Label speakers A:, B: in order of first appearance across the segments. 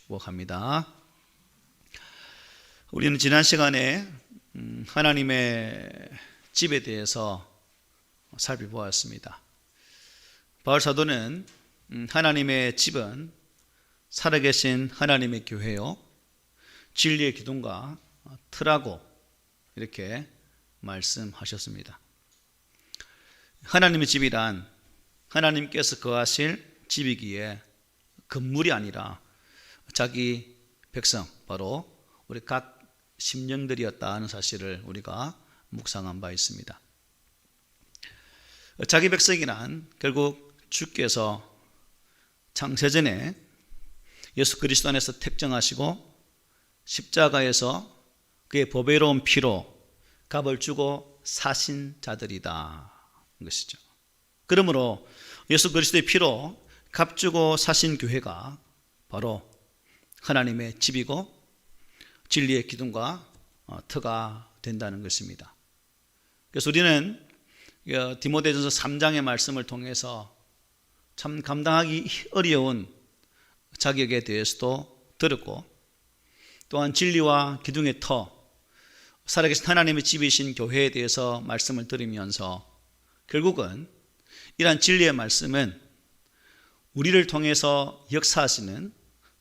A: 축복합니다. 우리는 지난 시간에 하나님의 집에 대해서 살펴보았습니다. 바울 사도는 하나님의 집은 살아계신 하나님의 교회요, 진리의 기둥과 터라고 이렇게 말씀하셨습니다. 하나님의 집이란 하나님께서 거하실 집이기에 건물이 아니라 자기 백성, 바로 우리 각 심령들이었다 하는 사실을 우리가 묵상한 바 있습니다. 자기 백성이란 결국 주께서 창세전에 예수 그리스도 안에서 택정하시고 십자가에서 그의 보배로운 피로 값을 주고 사신 자들이다 것이죠. 그러므로 예수 그리스도의 피로 값 주고 사신 교회가 바로 하나님의 집이고 진리의 기둥과 터가 된다는 것입니다. 그래서 우리는 디모데전서 3장의 말씀을 통해서 참 감당하기 어려운 자격에 대해서도 들었고, 또한 진리와 기둥의 터, 살아계신 하나님의 집이신 교회에 대해서 말씀을 들으면서 결국은 이러한 진리의 말씀은 우리를 통해서 역사하시는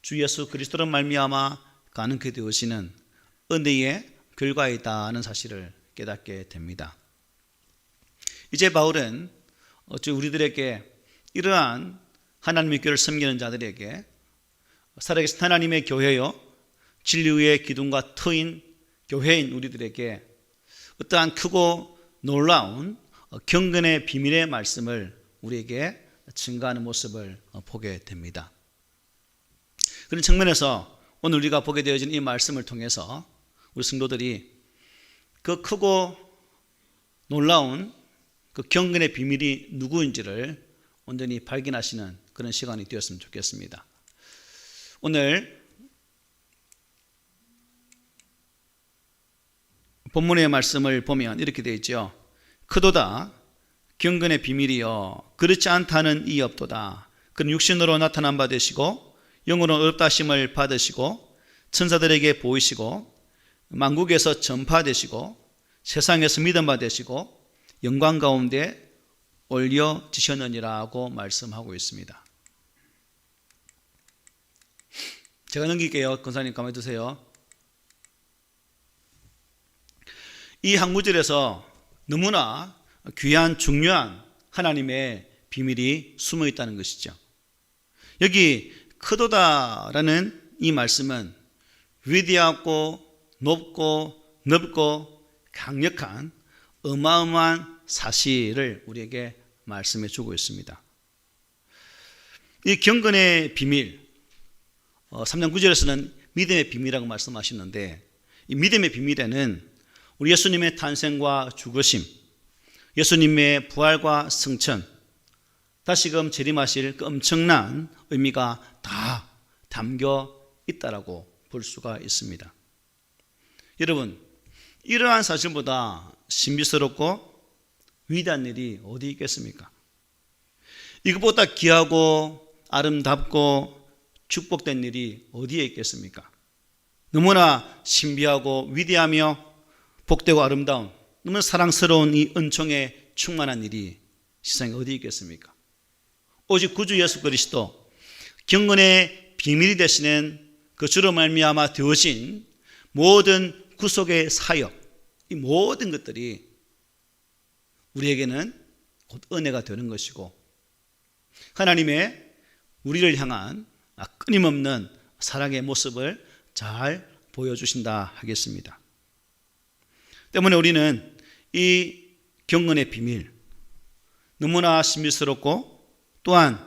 A: 주 예수 그리스도로 말미암아 가능케 되어지는 은혜의 결과이다 하는 사실을 깨닫게 됩니다. 이제 바울은 우리들에게 이러한 하나님의 교회를 섬기는 자들에게 살아계신 하나님의 교회요, 진리의 기둥과 터인 교회인 우리들에게 어떠한 크고 놀라운 경건의 비밀의 말씀을 우리에게 증가하는 모습을 보게 됩니다. 그런 측면에서 오늘 우리가 보게 되어진 이 말씀을 통해서 우리 성도들이 그 크고 놀라운 그 경건의 비밀이 누구인지를 온전히 발견하시는 그런 시간이 되었으면 좋겠습니다. 오늘 본문의 말씀을 보면 이렇게 되어 있죠. 크도다 경건의 비밀이여 그렇지 않다는 이 없도다. 그는 육신으로 나타난 바 되시고 영으로 어렵다 하심을 받으시고 천사들에게 보이시고 만국에서 전파되시고 세상에서 믿음 받으시고 영광 가운데 올려지셨느니라고 말씀하고 있습니다. 제가 넘길게요. 권사님 가만히 두세요. 이 한 구절에서 너무나 귀한 중요한 하나님의 비밀이 숨어 있다는 것이죠. 여기 크도다라는 이 말씀은 위대하고 높고 넓고 강력한 어마어마한 사실을 우리에게 말씀해 주고 있습니다. 이 경건의 비밀, 3장 9절에서는 믿음의 비밀이라고 말씀하시는데, 이 믿음의 비밀에는 우리 예수님의 탄생과 죽으심, 예수님의 부활과 승천, 다시금 재림하실 그 엄청난 의미가 다 담겨 있다라고 볼 수가 있습니다. 여러분, 이러한 사실보다 신비스럽고 위대한 일이 어디 있겠습니까? 이것보다 귀하고 아름답고 축복된 일이 어디에 있겠습니까? 너무나 신비하고 위대하며 복되고 아름다운, 너무나 사랑스러운 이 은총에 충만한 일이 세상에 어디 있겠습니까? 오직 구주 예수 그리스도, 경건의 비밀이 되시는 그 주로 말미암아 되어진 모든 구속의 사역, 이 모든 것들이 우리에게는 곧 은혜가 되는 것이고, 하나님의 우리를 향한 끊임없는 사랑의 모습을 잘 보여주신다 하겠습니다. 때문에 우리는 이 경건의 비밀, 너무나 신비스럽고 또한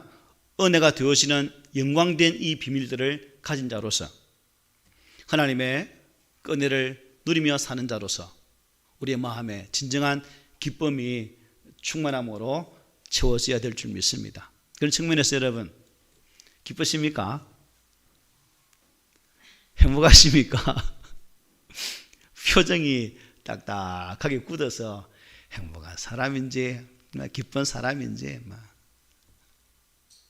A: 은혜가 되어지는 영광된 이 비밀들을 가진 자로서 하나님의 은혜를 누리며 사는 자로서 우리의 마음에 진정한 기쁨이 충만함으로 채워져야 될 줄 믿습니다. 그런 측면에서 여러분, 기쁘십니까? 행복하십니까? 표정이 딱딱하게 굳어서 행복한 사람인지 기쁜 사람인지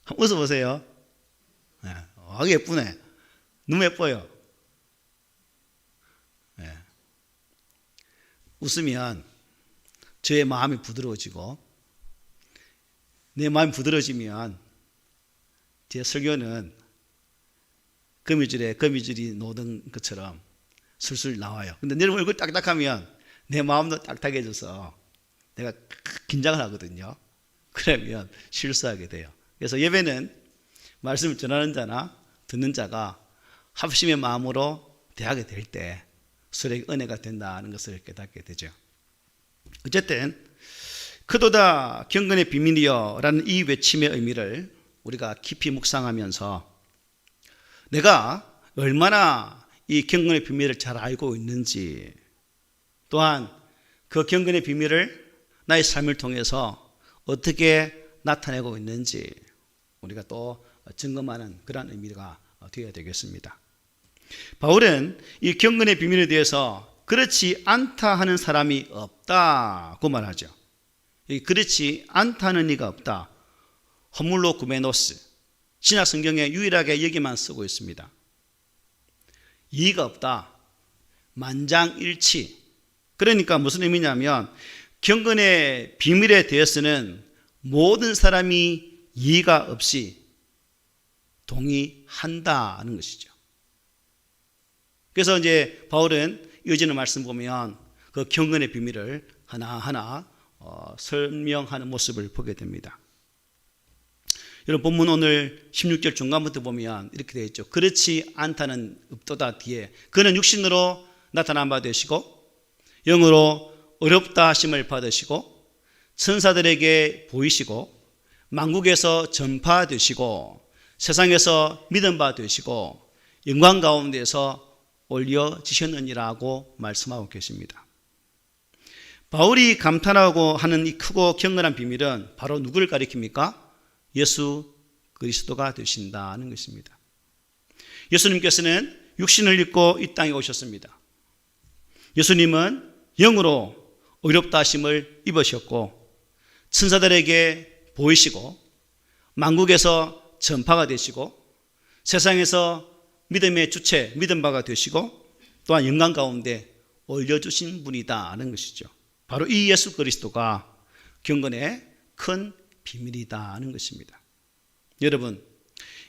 A: 한번 웃어보세요. 아주 예쁘네. 너무 예뻐요. 네. 웃으면 저의 마음이 부드러워지고 내 마음이 부드러워지면 제 설교는 거미줄이 놓는 것처럼 술술 나와요. 근데 내 얼굴 딱딱하면 내 마음도 딱딱해져서 내가 긴장을 하거든요. 그러면 실수하게 돼요. 그래서 예배는 말씀을 전하는 자나 듣는 자가 합심의 마음으로 대하게 될 때 서로에게 은혜가 된다는 것을 깨닫게 되죠. 어쨌든 크도다 경건의 비밀이여 라는 이 외침의 의미를 우리가 깊이 묵상하면서 내가 얼마나 이 경건의 비밀을 잘 알고 있는지, 또한 그 경건의 비밀을 나의 삶을 통해서 어떻게 나타내고 있는지 우리가 또 점검하는 그런 의미가 되어야 되겠습니다. 바울은 이 경건의 비밀에 대해서 그렇지 않다 하는 사람이 없다고 말하죠. 그렇지 않다는 이가 없다. 허물로 구메노스, 신약 성경에 유일하게 여기만 쓰고 있습니다. 이의가 없다, 만장일치. 그러니까 무슨 의미냐면 경건의 비밀에 대해서는 모든 사람이 이의가 없이 동의한다는 것이죠. 그래서 이제 바울은 이어지는 말씀 보면 그 경건의 비밀을 하나하나 설명하는 모습을 보게 됩니다. 여러분 본문 오늘 16절 중간부터 보면 이렇게 되어 있죠. 그렇지 않다는 읍도다 뒤에 그는 육신으로 나타난 바 되시고 영으로 어렵다 하심을 받으시고 천사들에게 보이시고 만국에서 전파되시고 세상에서 믿음 바 되시고 영광 가운데서 올려지셨느니라고 말씀하고 계십니다. 바울이 감탄하고 하는 이 크고 경건한 비밀은 바로 누구를 가리킵니까? 예수 그리스도가 되신다는 것입니다. 예수님께서는 육신을 입고 이 땅에 오셨습니다. 예수님은 영으로 어렵다 하심을 입으셨고 천사들에게 보이시고 만국에서 전파가 되시고 세상에서 믿음의 주체, 믿음 바가 되시고 또한 영광 가운데 올려주신 분이다는 것이죠. 바로 이 예수 그리스도가 경건의 큰 비밀이다는 것입니다. 여러분,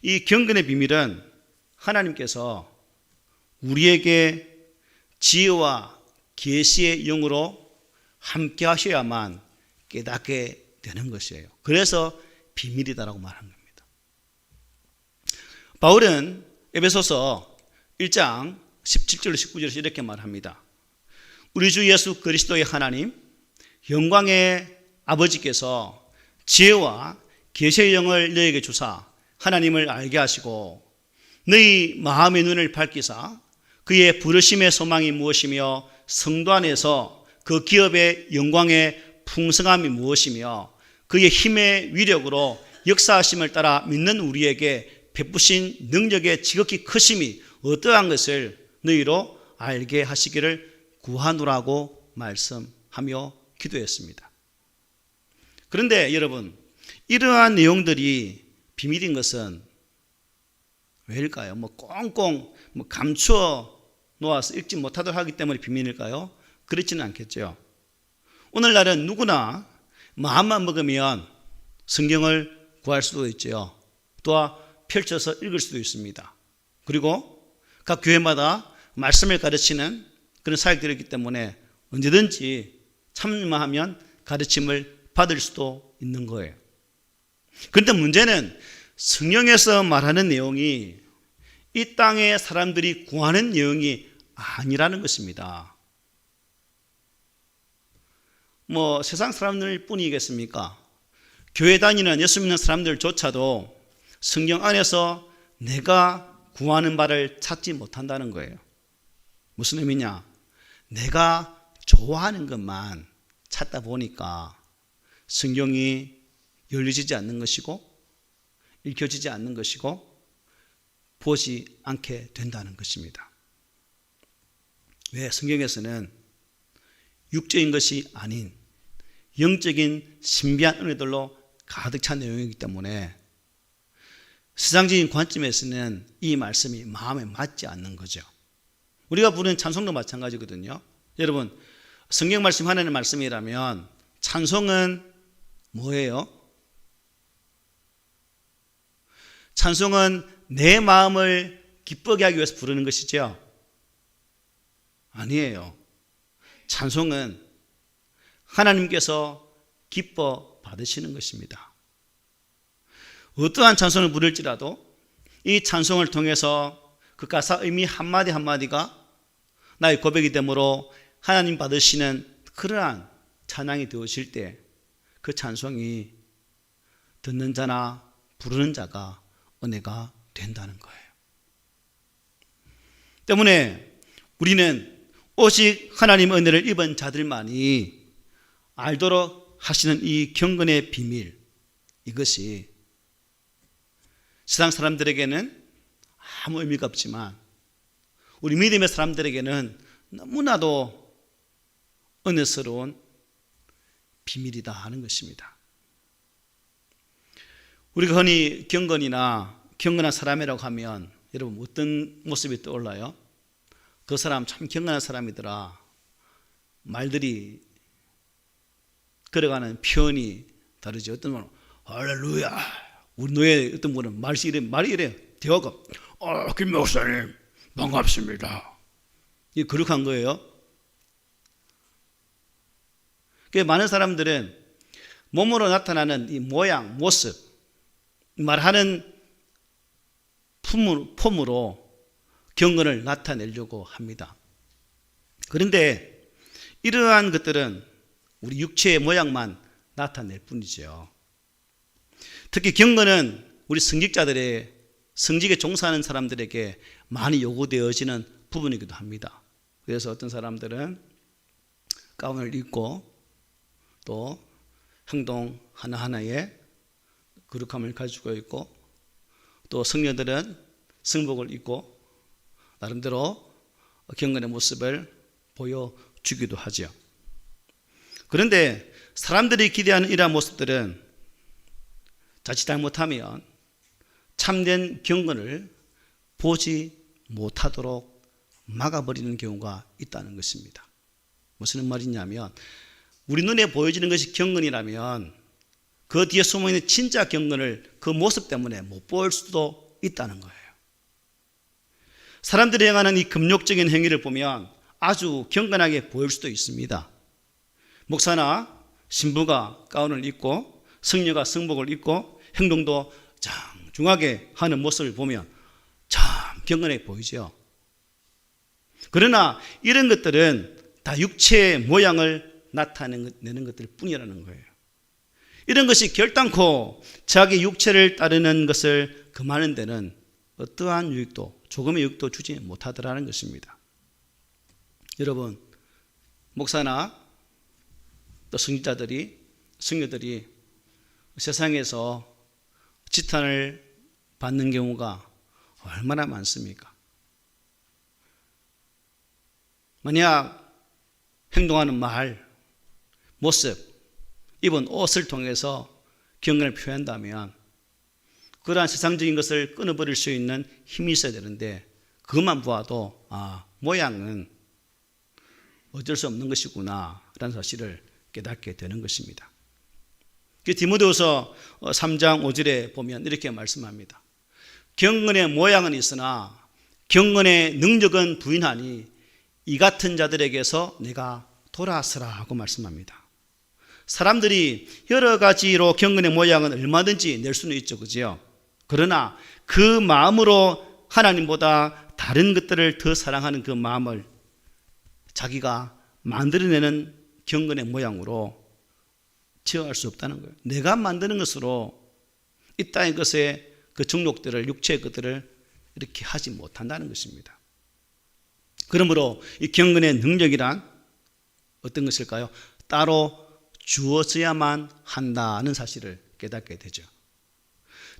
A: 이 경건의 비밀은 하나님께서 우리에게 지혜와 계시의 영으로 함께 하셔야만 깨닫게 되는 것이에요. 그래서 비밀이다라고 말한 겁니다. 바울은 에베소서 1장 17절 19절에서 이렇게 말합니다. 우리 주 예수 그리스도의 하나님 영광의 아버지께서 지혜와 계시의 영을 너희에게 주사 하나님을 알게 하시고 너희 마음의 눈을 밝히사 그의 부르심의 소망이 무엇이며 성도 안에서 그 기업의 영광의 풍성함이 무엇이며 그의 힘의 위력으로 역사하심을 따라 믿는 우리에게 베푸신 능력의 지극히 크심이 어떠한 것을 너희로 알게 하시기를 구하노라고 말씀하며 기도했습니다. 그런데 여러분, 이러한 내용들이 비밀인 것은 왜일까요? 꽁꽁 감추어 놓아서 읽지 못하도록 하기 때문에 비밀일까요? 그렇지는 않겠죠. 오늘날은 누구나 마음만 먹으면 성경을 구할 수도 있죠. 또한 펼쳐서 읽을 수도 있습니다. 그리고 각 교회마다 말씀을 가르치는 그런 사역들이 있기 때문에 언제든지 참여하면 가르침을 받을 수도 있는 거예요. 그런데 문제는 성경에서 말하는 내용이 이 땅의 사람들이 구하는 내용이 아니라는 것입니다. 세상 사람들 뿐이겠습니까? 교회 다니는 예수 믿는 사람들조차도 성경 안에서 내가 구하는 바를 찾지 못한다는 거예요. 무슨 의미냐? 내가 좋아하는 것만 찾다 보니까 성경이 열려지지 않는 것이고 읽혀지지 않는 것이고 보지 않게 된다는 것입니다. 왜? 성경에서는 육적인 것이 아닌 영적인 신비한 은혜들로 가득 찬 내용이기 때문에 세상적인 관점에서는 이 말씀이 마음에 맞지 않는 거죠. 우리가 부르는 찬송도 마찬가지거든요. 여러분, 성경 말씀 하나님의 말씀이라면 찬송은 뭐예요? 찬송은 내 마음을 기쁘게 하기 위해서 부르는 것이죠? 아니에요. 찬송은 하나님께서 기뻐 받으시는 것입니다. 어떠한 찬송을 부를지라도 이 찬송을 통해서 그 가사 의미 한마디 한마디가 나의 고백이 되므로 하나님 받으시는 그러한 찬양이 되어질 때 그 찬송이 듣는 자나 부르는 자가 은혜가 된다는 거예요. 때문에 우리는 오직 하나님의 은혜를 입은 자들만이 알도록 하시는 이 경건의 비밀, 이것이 세상 사람들에게는 아무 의미가 없지만 우리 믿음의 사람들에게는 너무나도 은혜스러운 비밀이다 하는 것입니다. 우리가 흔히 경건이나 경건한 사람이라고 하면 여러분 어떤 모습이 떠올라요? 그 사람 참 경건한 사람이더라. 말들이 걸어가는 표현이 다르죠. 어떤 분은 할렐루야. 우리 노예 어떤 분은 말이 이래요. 대화가 김 목사님 반갑습니다. 이게 거룩한 거예요. 많은 사람들은 몸으로 나타나는 이 모양, 모습, 말하는 폼으로 경건을 나타내려고 합니다. 그런데 이러한 것들은 우리 육체의 모양만 나타낼 뿐이죠. 특히 경건은 우리 성직자들의 성직에 종사하는 사람들에게 많이 요구되어지는 부분이기도 합니다. 그래서 어떤 사람들은 가운을 입고 또 행동 하나하나에 거룩함을 가지고 있고 또 성녀들은 성복을 입고 나름대로 경건의 모습을 보여주기도 하죠. 그런데 사람들이 기대하는 이러한 모습들은 자칫 잘못하면 참된 경건을 보지 못하도록 막아버리는 경우가 있다는 것입니다. 무슨 말이냐면 우리 눈에 보여지는 것이 경건이라면 그 뒤에 숨어있는 진짜 경건을 그 모습 때문에 못 볼 수도 있다는 거예요. 사람들이 행하는 이 금욕적인 행위를 보면 아주 경건하게 보일 수도 있습니다. 목사나 신부가 가운을 입고 성녀가 성복을 입고 행동도 장중하게 하는 모습을 보면 참 경건해 보이죠. 그러나 이런 것들은 다 육체의 모양을 나타내는 것들 뿐이라는 거예요. 이런 것이 결단코 자기 육체를 따르는 것을 금하는 데는 어떠한 유익도, 조금의 유익도 주지 못하더라는 것입니다. 여러분, 목사나 또 성녀들이 세상에서 지탄을 받는 경우가 얼마나 많습니까? 만약 행동하는 말, 모습, 입은 옷을 통해서 경건을 표현한다면 그러한 세상적인 것을 끊어버릴 수 있는 힘이 있어야 되는데 그것만 보아도 모양은 어쩔 수 없는 것이구나 라는 사실을 깨닫게 되는 것입니다. 디모데후서 3장 5절에 보면 이렇게 말씀합니다. 경건의 모양은 있으나 경건의 능력은 부인하니 이 같은 자들에게서 내가 돌아서라 하고 말씀합니다. 사람들이 여러 가지로 경건의 모양은 얼마든지 낼 수는 있죠. 그죠? 그러나 그 마음으로 하나님보다 다른 것들을 더 사랑하는 그 마음을 자기가 만들어내는 경건의 모양으로 제어할 수 없다는 거예요. 내가 만드는 것으로 이 땅의 것에 그 정욕들을, 육체의 것들을 이렇게 하지 못한다는 것입니다. 그러므로 이 경건의 능력이란 어떤 것일까요? 따로 주어져야만 한다는 사실을 깨닫게 되죠.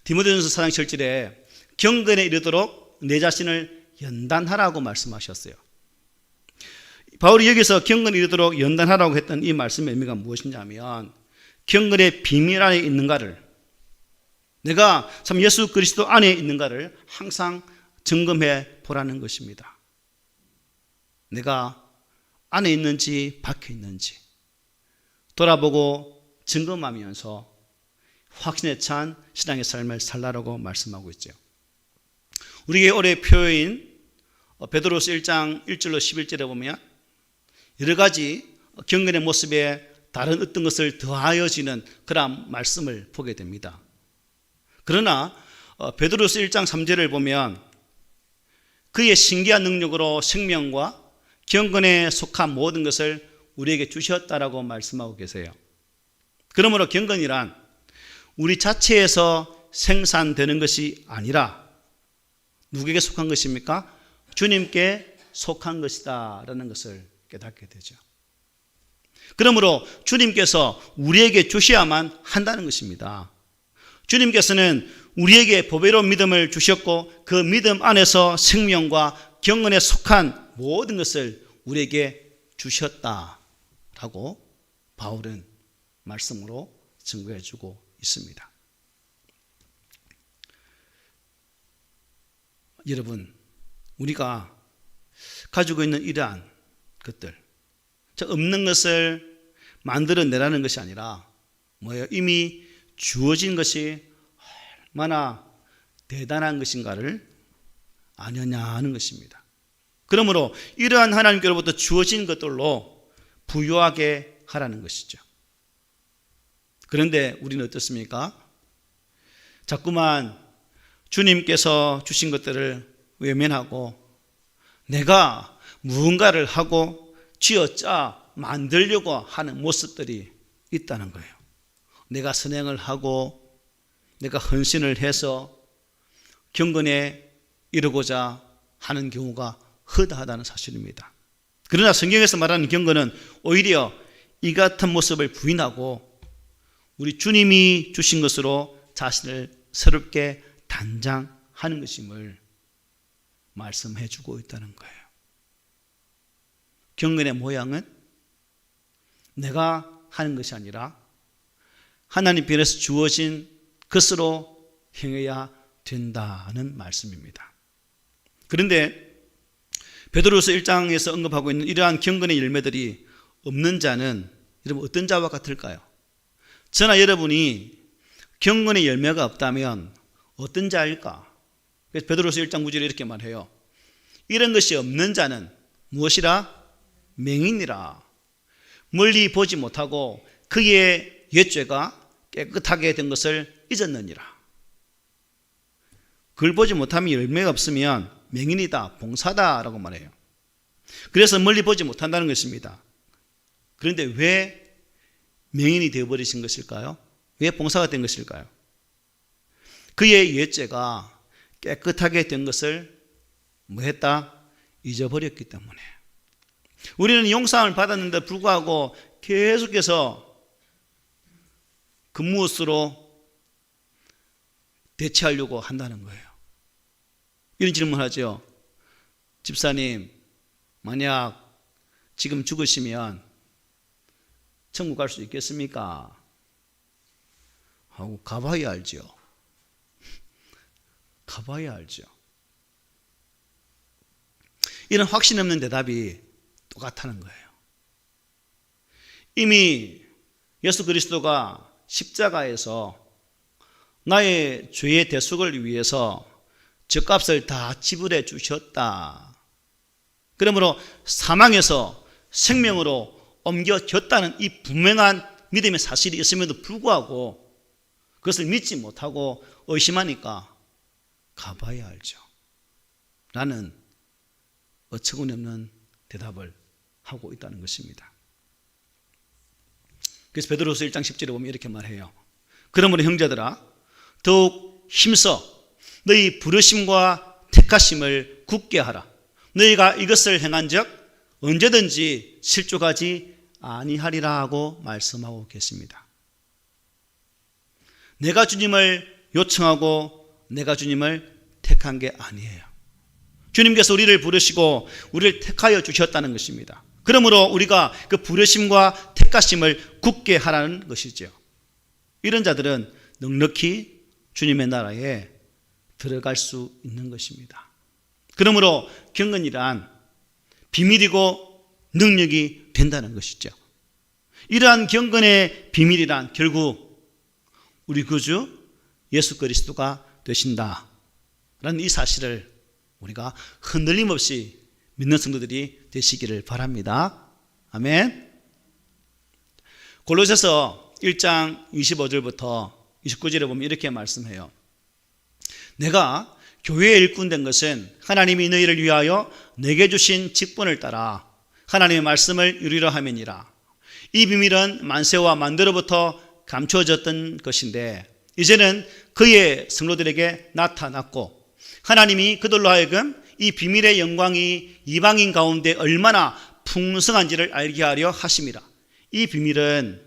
A: 디모데전서 4장 7절에 경건에 이르도록 내 자신을 연단하라고 말씀하셨어요. 바울이 여기서 경건에 이르도록 연단하라고 했던 이 말씀의 의미가 무엇이냐면 경건의 비밀 안에 있는가를 내가 참 예수 그리스도 안에 있는가를 항상 점검해 보라는 것입니다. 내가 안에 있는지 밖에 있는지 돌아보고 점검하면서 확신에 찬 신앙의 삶을 살라라고 말씀하고 있죠. 우리의 올해 표어인 베드로서 1장 1절로 11절에 보면 여러 가지 경건의 모습에 다른 어떤 것을 더하여지는 그런 말씀을 보게 됩니다. 그러나 베드로서 1장 3절을 보면 그의 신기한 능력으로 생명과 경건에 속한 모든 것을 우리에게 주셨다라고 말씀하고 계세요. 그러므로 경건이란 우리 자체에서 생산되는 것이 아니라 누구에게 속한 것입니까? 주님께 속한 것이다 라는 것을 깨닫게 되죠. 그러므로 주님께서 우리에게 주셔야만 한다는 것입니다. 주님께서는 우리에게 보배로운 믿음을 주셨고 그 믿음 안에서 생명과 경건에 속한 모든 것을 우리에게 주셨다라고 바울은 말씀으로 증거해 주고 있습니다. 여러분, 우리가 가지고 있는 이러한 것들, 없는 것을 만들어내라는 것이 아니라 뭐예요? 이미 주어진 것이 얼마나 대단한 것인가를 아느냐 하는 것입니다. 그러므로 이러한 하나님께로부터 주어진 것들로 부유하게 하라는 것이죠. 그런데 우리는 어떻습니까? 자꾸만 주님께서 주신 것들을 외면하고 내가 무언가를 하고 쥐어짜 만들려고 하는 모습들이 있다는 거예요. 내가 선행을 하고 내가 헌신을 해서 경건에 이르고자 하는 경우가 허다하다는 사실입니다. 그러나 성경에서 말하는 경건은 오히려 이 같은 모습을 부인하고 우리 주님이 주신 것으로 자신을 새롭게 단장하는 것임을 말씀해 주고 있다는 거예요. 경건의 모양은 내가 하는 것이 아니라 하나님 편에서 주어진 것으로 행해야 된다는 말씀입니다. 그런데 베드로서 1장에서 언급하고 있는 이러한 경건의 열매들이 없는 자는 여러분 어떤 자와 같을까요? 저나 여러분이 경건의 열매가 없다면 어떤 자일까? 그래서 베드로서 1장 9절에 이렇게 말해요. 이런 것이 없는 자는 무엇이라? 맹인이라. 멀리 보지 못하고 그의 옛죄가 깨끗하게 된 것을 잊었느니라. 그걸 보지 못하면 열매가 없으면 맹인이다, 봉사다라고 말해요. 그래서 멀리 보지 못한다는 것입니다. 그런데 왜 맹인이 되어버리신 것일까요? 왜 봉사가 된 것일까요? 그의 옛죄가 깨끗하게 된 것을 뭐 했다? 잊어버렸기 때문에. 우리는 용서함을 받았는데 불구하고 계속해서 그 무엇으로 대체하려고 한다는 거예요. 이런 질문을 하죠. 집사님, 만약 지금 죽으시면 천국 갈 수 있겠습니까? 하고 가봐야 알죠. 가봐야 알죠. 이런 확신 없는 대답이 똑같다는 거예요. 이미 예수 그리스도가 십자가에서 나의 죄의 대속을 위해서 죗값을 다 지불해 주셨다. 그러므로 사망에서 생명으로 옮겨졌다는 이 분명한 믿음의 사실이 있음에도 불구하고 그것을 믿지 못하고 의심하니까 가봐야 알죠. 라는 어처구니 없는 대답을 하고 있다는 것입니다. 그래서 베드로서 1장 10절에 보면 이렇게 말해요. 그러므로 형제들아 더욱 힘써 너희 부르심과 택하심을 굳게 하라. 너희가 이것을 행한 적 언제든지 실족하지 아니하리라 하고 말씀하고 계십니다. 내가 주님을 요청하고 내가 주님을 택한 게 아니에요. 주님께서 우리를 부르시고 우리를 택하여 주셨다는 것입니다. 그러므로 우리가 그 부르심과 택하심을 굳게 하라는 것이죠. 이런 자들은 넉넉히 주님의 나라에 들어갈 수 있는 것입니다. 그러므로 경건이란 비밀이고 능력이 된다는 것이죠. 이러한 경건의 비밀이란 결국 우리 구주 예수 그리스도가 되신다라는 이 사실을 우리가 흔들림 없이 믿는 성도들이 되시기를 바랍니다. 아멘. 골로새서 1장 25절부터 29절에 보면 이렇게 말씀해요. 내가 교회의 일꾼 된 것은 하나님이 너희를 위하여 내게 주신 직분을 따라 하나님의 말씀을 이루려 함이니라. 이 비밀은 만세와 만대로부터 감추어졌던 것인데 이제는 그의 성도들에게 나타났고 하나님이 그들로 하여금 이 비밀의 영광이 이방인 가운데 얼마나 풍성한지를 알게 하려 하심이라. 이 비밀은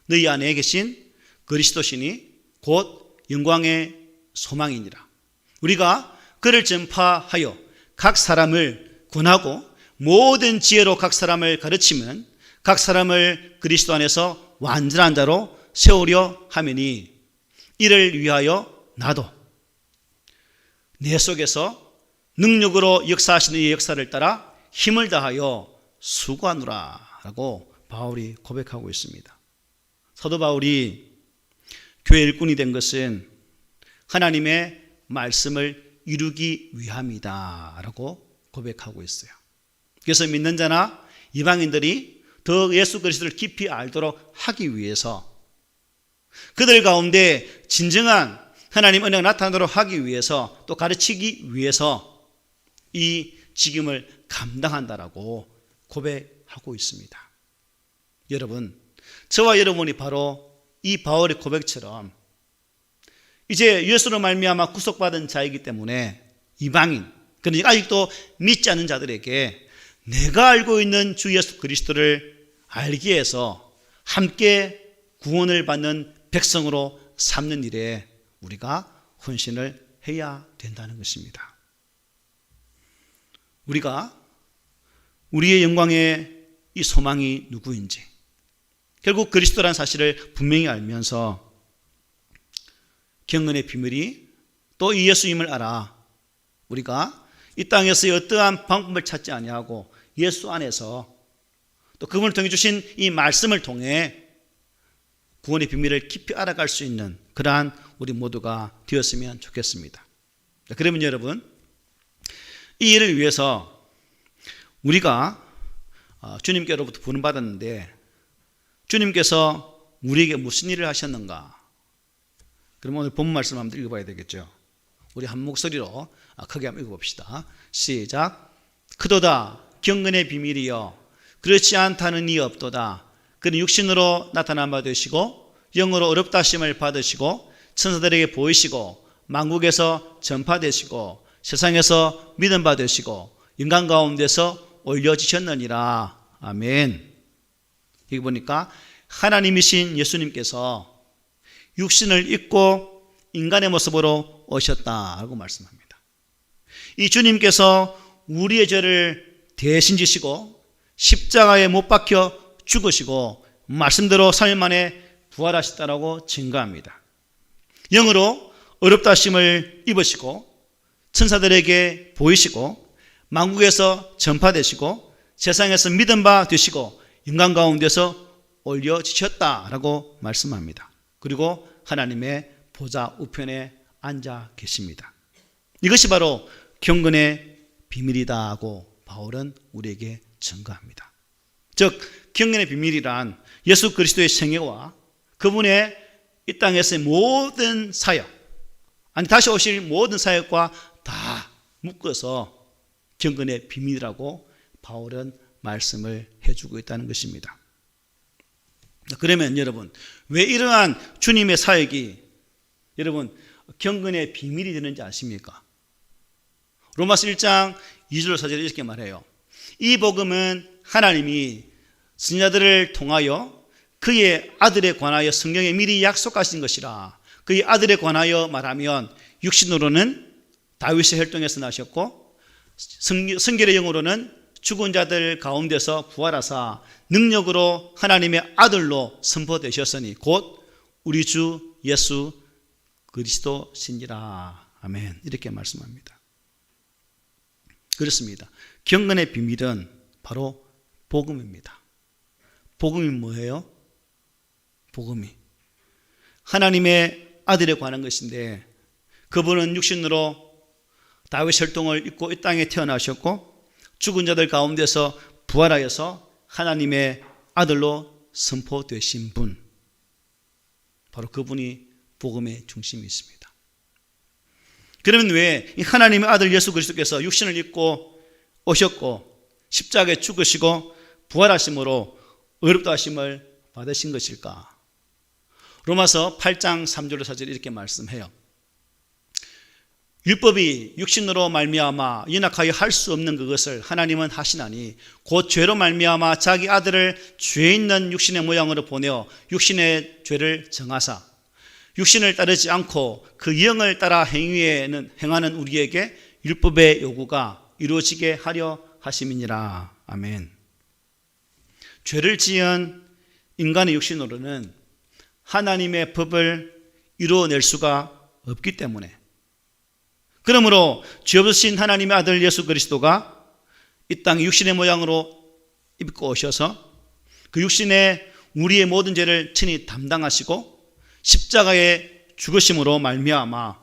A: 너희 안에 계신 그리스도시니 곧 영광의 소망이니라. 우리가 그를 전파하여 각 사람을 권하고 모든 지혜로 각 사람을 가르치면 각 사람을 그리스도 안에서 완전한 자로 세우려 하매니 이를 위하여 나도 내 속에서 능력으로 역사하시는 이 역사를 따라 힘을 다하여 수고하노라 라고 바울이 고백하고 있습니다. 사도 바울이 교회 일꾼이 된 것은 하나님의 말씀을 이루기 위함이다 라고 고백하고 있어요. 그래서 믿는 자나 이방인들이 더 예수 그리스도를 깊이 알도록 하기 위해서 그들 가운데 진정한 하나님 은혜가 나타나도록 하기 위해서 또 가르치기 위해서 이 직임을 감당한다라고 고백하고 있습니다. 여러분, 저와 여러분이 바로 이 바울의 고백처럼 이제 예수로 말미암아 구속받은 자이기 때문에 이방인, 그러니까 아직도 믿지 않는 자들에게 내가 알고 있는 주 예수 그리스도를 알기 위해서 함께 구원을 받는 백성으로 삼는 일에 우리가 헌신을 해야 된다는 것입니다. 우리가 우리의 영광의 이 소망이 누구인지 결국 그리스도라는 사실을 분명히 알면서 경건의 비밀이 또 이 예수임을 알아 우리가 이 땅에서의 어떠한 방법을 찾지 아니하고 예수 안에서 또 그분을 통해 주신 이 말씀을 통해 구원의 비밀을 깊이 알아갈 수 있는 그러한 우리 모두가 되었으면 좋겠습니다. 그러면 여러분, 이 일을 위해서 우리가 주님께로부터 부름받았는데 주님께서 우리에게 무슨 일을 하셨는가? 그럼 오늘 본문 말씀 한번 읽어봐야 되겠죠. 우리 한 목소리로 크게 한번 읽어봅시다. 시작. 크도다 경건의 비밀이여 그렇지 않다는 이 없도다. 그는 육신으로 나타난 바 되시고 영으로 어렵다 하심을 받으시고 천사들에게 보이시고 만국에서 전파되시고 세상에서 믿음 받으시고 인간 가운데서 올려지셨느니라. 아멘. 여기 보니까 하나님이신 예수님께서 육신을 입고 인간의 모습으로 오셨다고 말씀합니다. 이 주님께서 우리의 죄를 대신 지시고 십자가에 못 박혀 죽으시고 말씀대로 3일 만에 부활하셨다라고 증거합니다. 영으로 어렵다 하심을 입으시고 천사들에게 보이시고 만국에서 전파되시고 세상에서 믿음 바 되시고 인간 가운데서 올려지셨다라고 말씀합니다. 그리고 하나님의 보좌 우편에 앉아 계십니다. 이것이 바로 경건의 비밀이다 하고 바울은 우리에게 증거합니다. 즉 경건의 비밀이란 예수 그리스도의 생애와 그분의 이 땅에서의 모든 사역, 아니 다시 오실 모든 사역과 다 묶어서 경건의 비밀이라고 바울은 말씀을 해주고 있다는 것입니다. 그러면 여러분, 왜 이러한 주님의 사역이 여러분 경건의 비밀이 되는지 아십니까? 로마서 1장 2절 4절에 이렇게 말해요. 이 복음은 하나님이 선지자들을 통하여 그의 아들에 관하여 성경에 미리 약속하신 것이라. 그의 아들에 관하여 말하면 육신으로는 다윗의 혈통에서 나셨고 성결의 영으로는 죽은 자들 가운데서 부활하사 능력으로 하나님의 아들로 선포되셨으니 곧 우리 주 예수 그리스도시니라. 아멘. 이렇게 말씀합니다. 그렇습니다. 경건의 비밀은 바로 복음입니다. 복음이 뭐예요? 복음이 하나님의 아들에 관한 것인데, 그분은 육신으로 다윗 혈통을 입고 이 땅에 태어나셨고 죽은 자들 가운데서 부활하여서 하나님의 아들로 선포되신 분, 바로 그분이 복음의 중심이 있습니다. 그러면 왜 하나님의 아들 예수 그리스도께서 육신을 입고 오셨고 십자가에 죽으시고 부활하심으로 의롭다 하심을 받으신 것일까? 로마서 8장 3절 4절 이렇게 말씀해요. 율법이 육신으로 말미암아 연약하여 할 수 없는 그것을 하나님은 하시나니 곧 죄로 말미암아 자기 아들을 죄 있는 육신의 모양으로 보내어 육신의 죄를 정하사 육신을 따르지 않고 그 영을 따라 행하는 우리에게 율법의 요구가 이루어지게 하려 하심이니라. 아멘. 죄를 지은 인간의 육신으로는 하나님의 법을 이루어낼 수가 없기 때문에, 그러므로 죄 없으신 하나님의 아들 예수 그리스도가 이 땅 육신의 모양으로 입고 오셔서 그 육신의 우리의 모든 죄를 친히 담당하시고 십자가의 죽으심으로 말미암아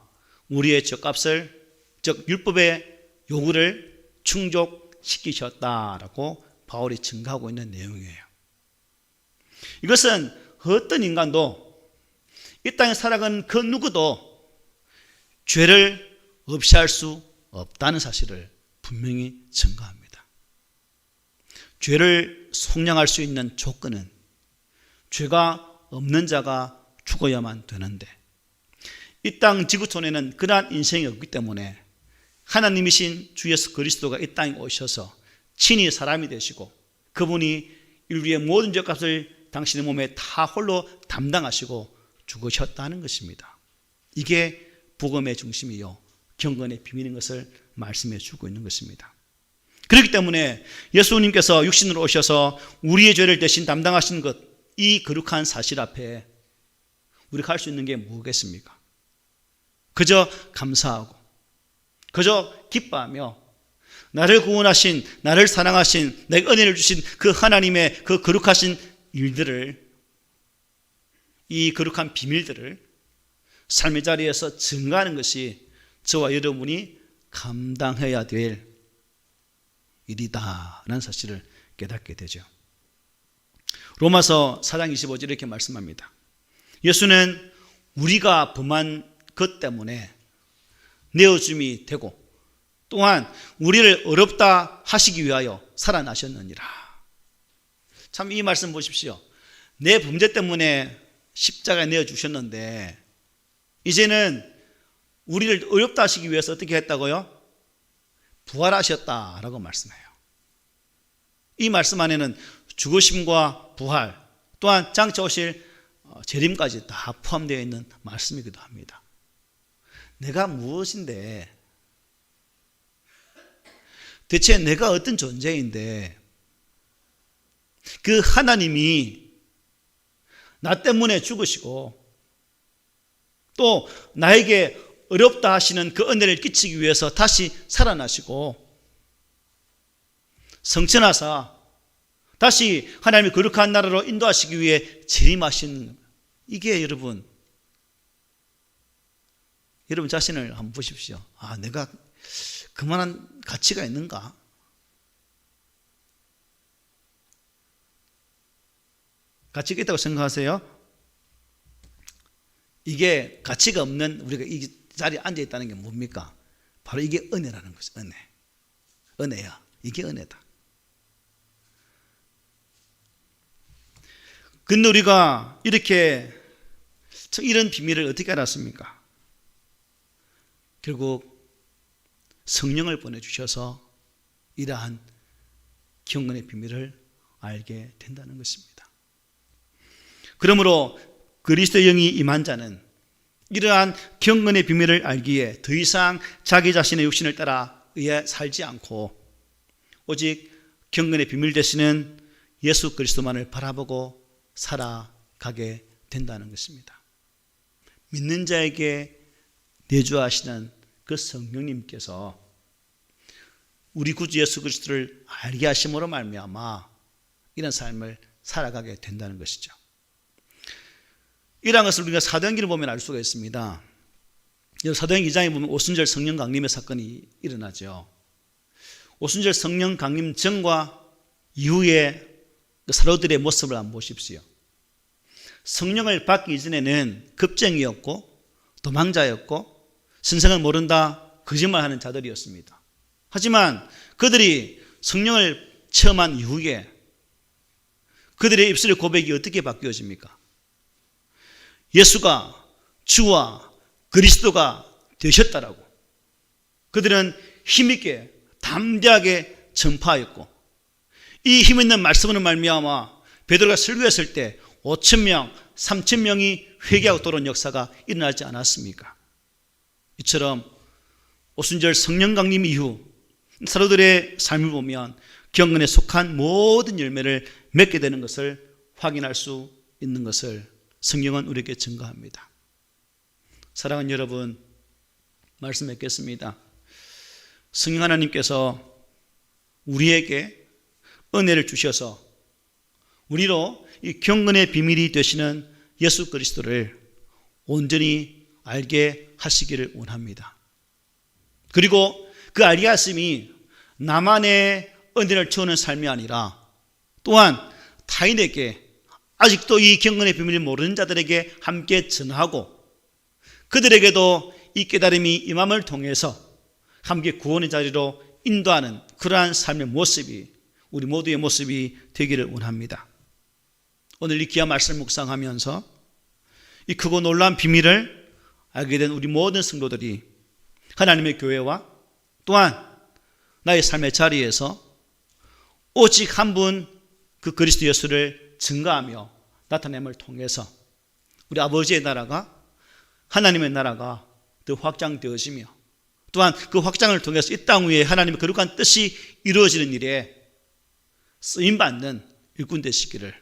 A: 우리의 죄값을, 즉 율법의 요구를 충족시키셨다라고 바울이 증거하고 있는 내용이에요. 이것은 어떤 인간도, 이 땅에 살아가는 그 누구도 죄를 없이 할 수 없다는 사실을 분명히 증거합니다. 죄를 속량할 수 있는 조건은 죄가 없는 자가 죽어야만 되는데, 이 땅 지구촌에는 그러한 인생이 없기 때문에 하나님이신 주 예수 그리스도가 이 땅에 오셔서 친히 사람이 되시고 그분이 인류의 모든 죄값을 당신의 몸에 다 홀로 담당하시고 죽으셨다는 것입니다. 이게 복음의 중심이요 경건의 비밀인 것을 말씀해 주고 있는 것입니다. 그렇기 때문에 예수님께서 육신으로 오셔서 우리의 죄를 대신 담당하신 것, 이 거룩한 사실 앞에 우리가 할 수 있는 게 뭐겠습니까? 그저 감사하고 그저 기뻐하며 나를 구원하신, 나를 사랑하신, 내게 은혜를 주신 그 하나님의 그 거룩하신 일들을, 이 거룩한 비밀들을 삶의 자리에서 증거하는 것이 저와 여러분이 감당해야 될 일이다라는 사실을 깨닫게 되죠. 로마서 4장 25절 이렇게 말씀합니다. 예수는 우리가 범한 것 때문에 내어줌이 되고 또한 우리를 어렵다 하시기 위하여 살아나셨느니라. 참 이 말씀 보십시오. 내 범죄 때문에 십자가에 내어주셨는데 이제는 우리를 어렵다 하시기 위해서 어떻게 했다고요? 부활하셨다라고 말씀해요. 이 말씀 안에는 죽으심과 부활 또한 장차 오실 재림까지 다 포함되어 있는 말씀이기도 합니다. 내가 무엇인데, 대체 내가 어떤 존재인데 그 하나님이 나 때문에 죽으시고 또 나에게 어렵다 하시는 그 은혜를 끼치기 위해서 다시 살아나시고 성천하사 다시 하나님의 거룩한 나라로 인도하시기 위해 재림하신, 이게 여러분 자신을 한번 보십시오. 아, 내가 그만한 가치가 있는가? 가치가 있다고 생각하세요? 이게 가치가 없는 우리가 이 자리에 앉아 있다는 게 뭡니까? 바로 이게 은혜라는 거죠. 은혜야. 이게 은혜다. 근데 우리가 이런 비밀을 어떻게 알았습니까? 결국 성령을 보내주셔서 이러한 경건의 비밀을 알게 된다는 것입니다. 그러므로 그리스도의 영이 임한 자는 이러한 경건의 비밀을 알기에 더 이상 자기 자신의 육신을 따라 의해 살지 않고 오직 경건의 비밀 되시는 예수 그리스도만을 바라보고 살아가게 된다는 것입니다. 믿는 자에게 내주하시는 그 성령님께서 우리 구주 예수 그리스도를 알게 하심으로 말미암아 이런 삶을 살아가게 된다는 것이죠. 이러한 것을 우리가 사도행전을 보면 알 수가 있습니다. 사도행전 2장에 보면 오순절 성령 강림의 사건이 일어나죠. 오순절 성령 강림 전과 이후의 사도들의 모습을 한번 보십시오. 성령을 받기 이전에는 겁쟁이였고 도망자였고 선생을 모른다 거짓말하는 자들이었습니다. 하지만 그들이 성령을 체험한 이후에 그들의 입술의 고백이 어떻게 바뀌어집니까? 예수가 주와 그리스도가 되셨다라고 그들은 힘있게 담대하게 전파하였고 이 힘있는 말씀으로 말미암아 베드로가 설교했을 때 5,000명, 3,000명이 회개하고 돌아온 역사가 일어나지 않았습니까? 이처럼 오순절 성령 강림 이후 사도들의 삶을 보면 경건에 속한 모든 열매를 맺게 되는 것을 확인할 수 있는 것을 성경은 우리에게 증거합니다. 사랑하는 여러분, 말씀 맺겠습니다. 성령 하나님께서 우리에게 은혜를 주셔서 우리로 이 경건의 비밀이 되시는 예수 그리스도를 온전히 알게 하시기를 원합니다. 그리고 그 알게 하심이 나만의 은혜를 채우는 삶이 아니라 또한 타인에게 아직도 이 경건의 비밀을 모르는 자들에게 함께 전하고 그들에게도 이 깨달음이 임함을 통해서 함께 구원의 자리로 인도하는 그러한 삶의 모습이 우리 모두의 모습이 되기를 원합니다. 오늘 이 귀한 말씀을 묵상하면서 이 크고 놀라운 비밀을 알게 된 우리 모든 성도들이 하나님의 교회와 또한 나의 삶의 자리에서 오직 한 분 그 그리스도 예수를 증거하며 나타냄을 통해서 우리 아버지의 나라가 하나님의 나라가 더 확장되어지며 또한 그 확장을 통해서 이 땅 위에 하나님의 거룩한 뜻이 이루어지는 일에 쓰임받는 일꾼 되시기를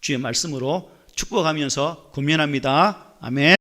A: 주의 말씀으로 축복하면서 권면합니다. 아멘.